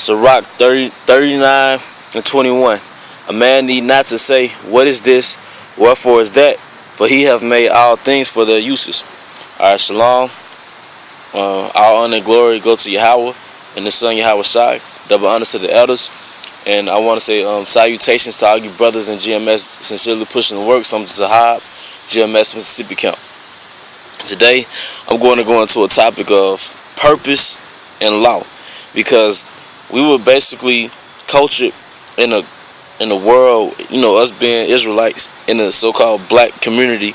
Sirach 39:21. A man need not to say, what is this? Wherefore is that? For he hath made all things for their uses. Alright, shalom. All honor and glory go to Yahweh and the Son Yahweh Shai. Double honor to the elders. And I want to say salutations to all you brothers in GMS sincerely pushing the work. Something to Zahab, GMS Mississippi Camp. Today, I'm going to go into a topic of purpose and law, because we were basically cultured in a world, us being Israelites in the so-called black community,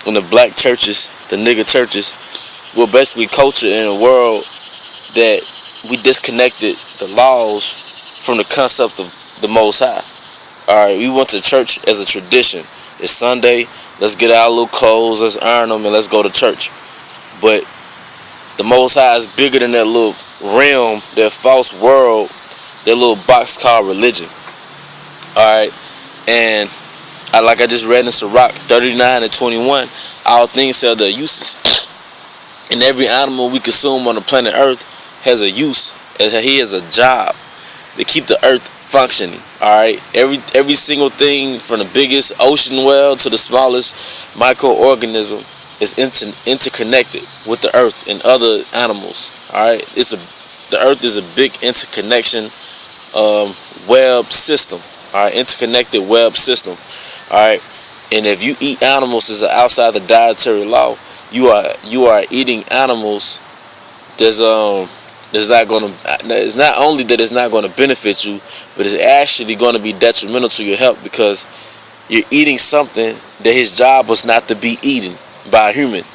in the black churches, the nigga churches. We're basically cultured in a world that we disconnected the laws from the concept of the Most High. Alright, we went to church as a tradition. It's Sunday, let's get our little clothes, let's iron them, and let's go to church. But the Most High is bigger than that little realm, that false world, that little box called religion. Alright, and like I just read in Sirach 39:21, all things have their uses. And every animal we consume on the planet Earth has a use, and he has a job to keep the earth functioning. Alright, every single thing from the biggest ocean whale to the smallest microorganism is interconnected with the earth and other animals. Alright, the earth is a big interconnection web system. Alright, interconnected web system. Alright, and if you eat animals that's outside the dietary law, you are eating animals that's not going to. It's not only that it's not going to benefit you, but it's actually going to be detrimental to your health, because you're eating something that his job was not to be eaten by a human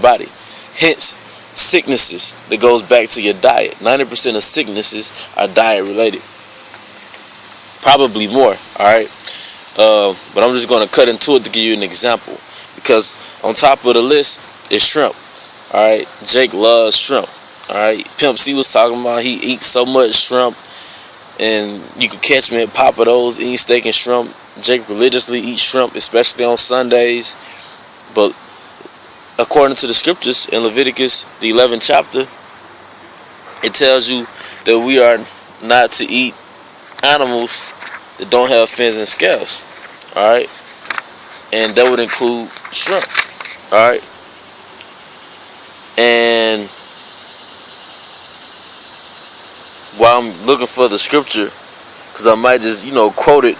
body. Hence, sicknesses that goes back to your diet. 90% of sicknesses are diet related, probably more. All right, but I'm just going to cut into it to give you an example, because on top of the list is shrimp. All right, Jake loves shrimp. Alright, Pimp C was talking about he eats so much shrimp, and you could catch me at Papa Do's eating steak and shrimp. Jake religiously eats shrimp, especially on Sundays. But according to the scriptures in Leviticus, the 11th chapter, it tells you that we are not to eat animals that don't have fins and scales. Alright, and that would include shrimp. Alright, and while I'm looking for the scripture, because I might just, quote it.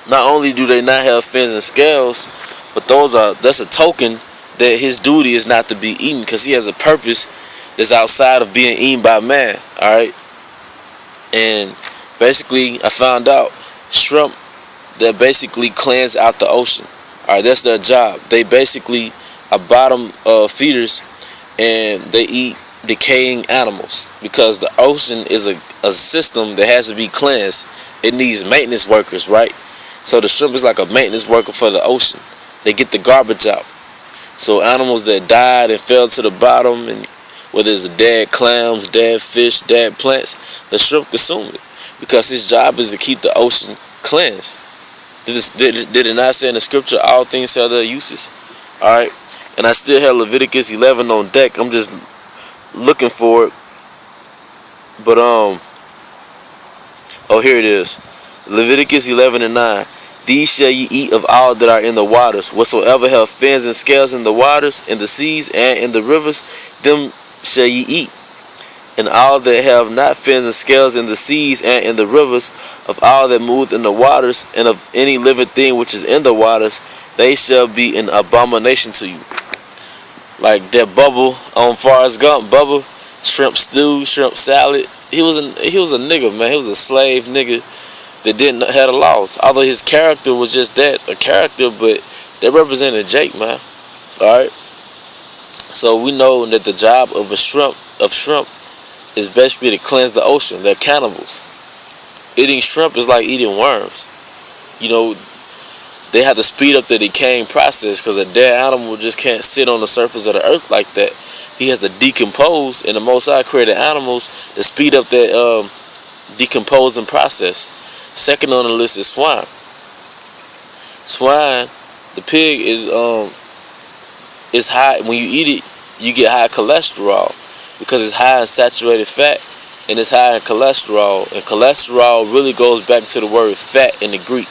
Not only do they not have fins and scales, but that's a token that his duty is not to be eaten, because he has a purpose that's outside of being eaten by man. Alright? And basically, I found out shrimp that basically cleanse out the ocean. Alright, that's their job. They basically are bottom feeders, and they eat decaying animals, because the ocean is a system that has to be cleansed. It needs maintenance workers, right? So the shrimp is like a maintenance worker for the ocean. They get the garbage out. So animals that died and fell to the bottom, and whether it's dead clams, dead fish, dead plants, the shrimp consume it, because his job is to keep the ocean cleansed. Did it not say in the scripture, all things have their uses? Alright? And I still have Leviticus 11 on deck. I'm just looking for it. But here it is. Leviticus 11:9. These shall ye eat of all that are in the waters. Whatsoever have fins and scales in the waters, in the seas, and in the rivers, them shall ye eat. And all that have not fins and scales in the seas and in the rivers, of all that move in the waters, and of any living thing which is in the waters, they shall be an abomination to you. Like that Bubble on Forrest Gump, Bubble, shrimp stew, shrimp salad. He was a nigga, man. He was a slave nigga that didn't have the laws. Although his character was just that, a character, but that represented Jake, man. Alright? So we know that the job of shrimp is basically to cleanse the ocean. They're cannibals. Eating shrimp is like eating worms. They have to speed up the decaying process, because a dead animal just can't sit on the surface of the earth like that. He has to decompose, and the Most High created animals to speed up that decomposing process. Second on the list is swine. Swine, the pig is high. When you eat it, you get high cholesterol. because it's high in saturated fat and it's high in cholesterol. And cholesterol really goes back to the word fat in the Greek.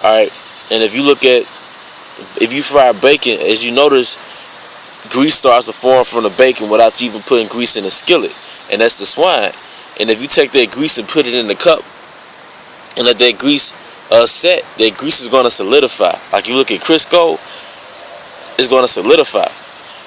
Alright? And if you fry bacon, as you notice, grease starts to form from the bacon without you even putting grease in the skillet. And that's the swine. And if you take that grease and put it in the cup and let that grease set, that grease is going to solidify. Like you look at Crisco, it's going to solidify.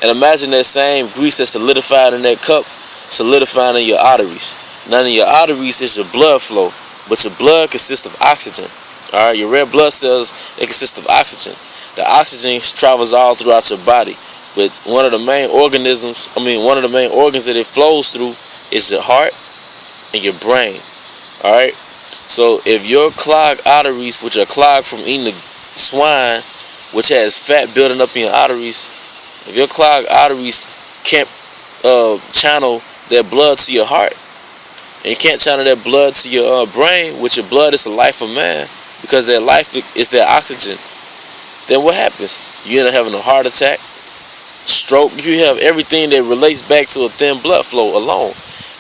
And imagine that same grease that's solidified in that cup solidifying in your arteries. Now in your arteries is your blood flow, but your blood consists of oxygen. Alright, your red blood cells, they consist of oxygen. The oxygen travels all throughout your body, but one of the main organs that it flows through is your heart and your brain. Alright, so if your clogged arteries, which are clogged from eating the swine, which has fat building up in your arteries, if your clogged arteries can't channel that blood to your heart, and you can't channel that blood to your brain, which your blood is the life of man, because that life is that oxygen, then what happens? You end up having a heart attack, stroke. You have everything that relates back to a thin blood flow alone.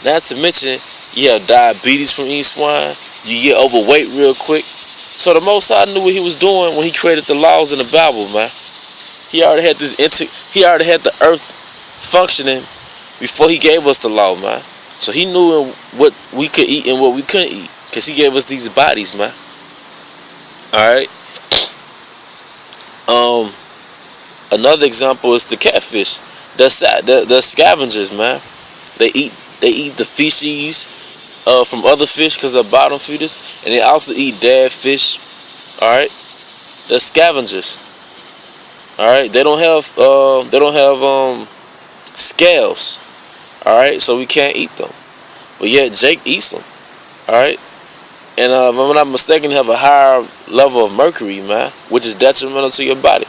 Not to mention, you have diabetes from eating swine. You get overweight real quick. So the Most High knew what he was doing when he created the laws in the Bible, man. He already had the earth functioning before he gave us the law, man. So he knew what we could eat and what we couldn't eat, because he gave us these bodies, man. Alright. Another example is the catfish. The scavengers, man. They eat the feces from other fish because they're bottom feeders, and they also eat dead fish. Alright. They're scavengers. Alright, they don't have scales. Alright, so we can't eat them. But yet Jake eats them. Alright? And if I'm not mistaken, have a higher level of mercury, man, which is detrimental to your body.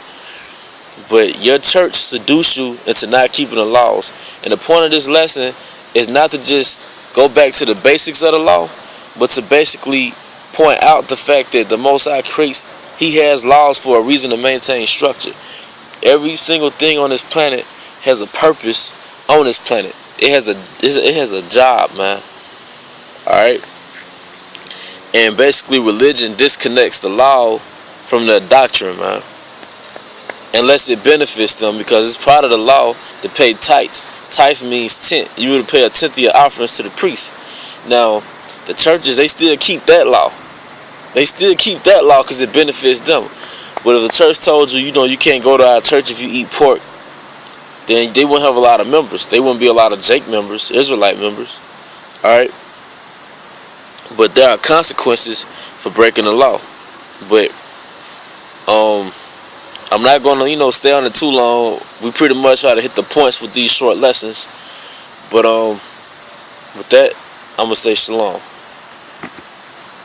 But your church seduce you into not keeping the laws. And the point of this lesson is not to just go back to the basics of the law, but to basically point out the fact that the Most High creates, he has laws for a reason to maintain structure. Every single thing on this planet has a purpose on this planet. It has a job, man. Alright? And basically religion disconnects the law from the doctrine, man. Unless it benefits them, because it's part of the law to pay tithes. Tithes means tenth. You would pay a tenth of your offerings to the priest. Now, the churches, they still keep that law. They still keep that law because it benefits them. But if the church told you, you can't go to our church if you eat pork, then they wouldn't have a lot of members. They wouldn't be a lot of Jake members, Israelite members. Alright? But there are consequences for breaking the law. But I'm not gonna, stay on it too long. We pretty much try to hit the points with these short lessons. But with that, I'm gonna say shalom.